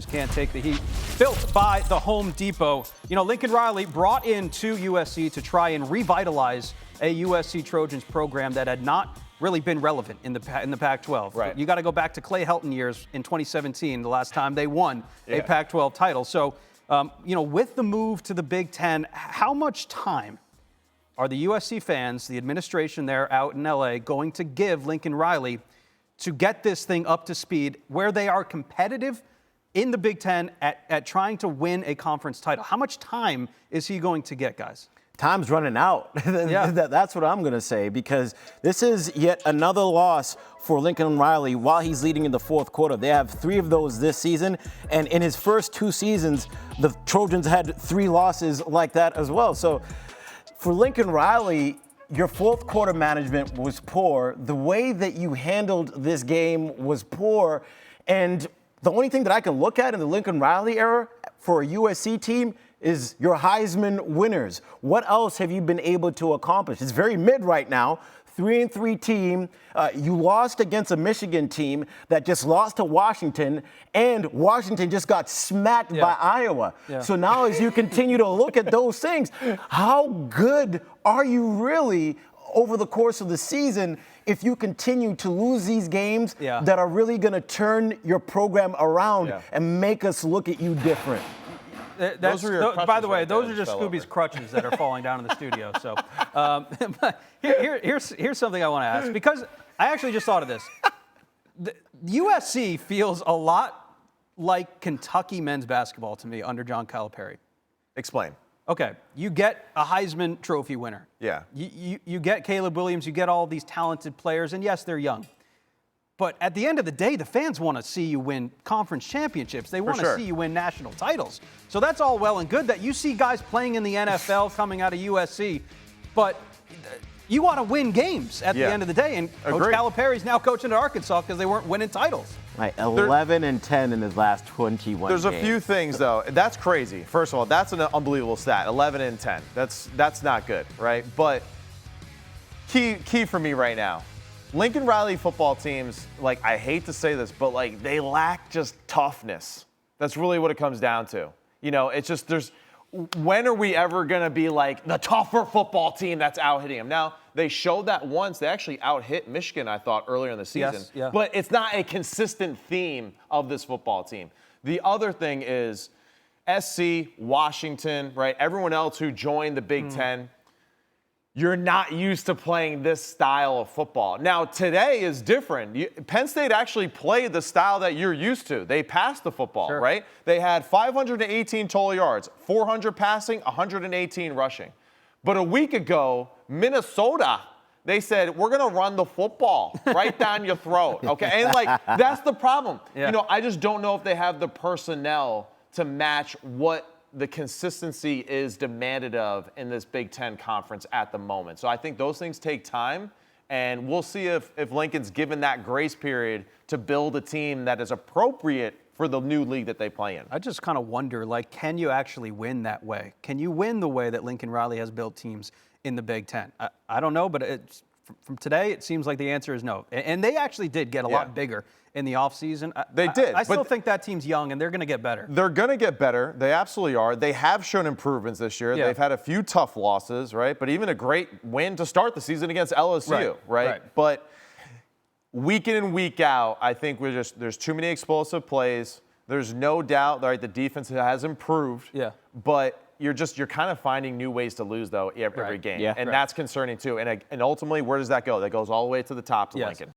coaches can't take the heat. Built by the Home Depot. You know, Lincoln Riley brought in to USC to try and revitalize a USC Trojans program that had not really been relevant in the Pac-12. Right. You got to go back to Clay Helton years in 2017, the last time they won a Pac-12 title. So, you know, with the move to the Big Ten, how much time are the USC fans, the administration there out in LA, going to give Lincoln Riley to get this thing up to speed where they are competitive in the Big Ten at trying to win a conference title? How much time is he going to get, guys? Time's running out. Yeah. That's what I'm going to say, because this is yet another loss for Lincoln Riley while he's leading in the fourth quarter. They have 3 of those this season, and in his first 2 seasons, the Trojans had 3 losses like that as well. So for Lincoln Riley, your fourth quarter management was poor. The way that you handled this game was poor, and the only thing that I can look at in the Lincoln Riley era for a USC team is your Heisman winners. What else have you been able to accomplish? It's very mid right now. 3-3 team. You lost against a Michigan team that just lost to Washington, and Washington just got smacked by Iowa. Yeah. So now as you continue to look at those things, how good are you really over the course of the season if you continue to lose these games that are really going to turn your program around and make us look at you different? By the way, those are just Scooby's crutches that are falling down in the studio. So here's something I want to ask, because I actually just thought of this. The USC feels a lot like Kentucky men's basketball to me under John Calipari. Explain. Okay, you get a Heisman Trophy winner. Yeah. You get Caleb Williams, you get all these talented players, and yes, they're young. But at the end of the day, the fans want to see you win conference championships. They want to see you win national titles. So that's all well and good that you see guys playing in the NFL coming out of USC, but you want to win games at the end of the day. And Coach Calipari's now coaching at Arkansas because they weren't winning titles. Right, 11-10 in his last 21 There's games. a few things, though. That's crazy. First of all, that's an unbelievable stat, 11-10. That's not good, right? But key for me right now, Lincoln Riley football teams, like, I hate to say this, but, like, they lack just toughness. That's really what it comes down to. You know, it's just when are we ever going to be, like, the tougher football team that's out-hitting them? Now, they showed that once. They actually out-hit Michigan, I thought, earlier in the season. Yes, But it's not a consistent theme of this football team. The other thing is SC, Washington, right, everyone else who joined the Big Ten, you're not used to playing this style of football. Now, today is different. Penn State actually played the style that you're used to. They passed the football, right? They had 518 total yards, 400 passing, 118 rushing. But a week ago, Minnesota, they said, we're going to run the football right down your throat, okay? And, like, that's the problem. You know, I just don't know if they have the personnel to match what the consistency is demanded of in this Big Ten conference at the moment. So I think those things take time, and we'll see if Lincoln's given that grace period to build a team that is appropriate for the new league that they play in. I just kind of wonder, like, can you actually win that way? Can you win the way that Lincoln Riley has built teams in the Big Ten? I don't know, but from today, it seems like the answer is no. And they actually did get a lot bigger in the offseason. They did. I still think that team's young, and they're going to get better. They're going to get better. They absolutely are. They have shown improvements this year. They've had a few tough losses, right? But even a great win to start the season against LSU, right? But week in and week out, I think there's too many explosive plays. There's no doubt, right, the defense has improved. But you're kind of finding new ways to lose, though, every game. And that's concerning, too. And ultimately, where does that go? That goes all the way to the top to Lincoln.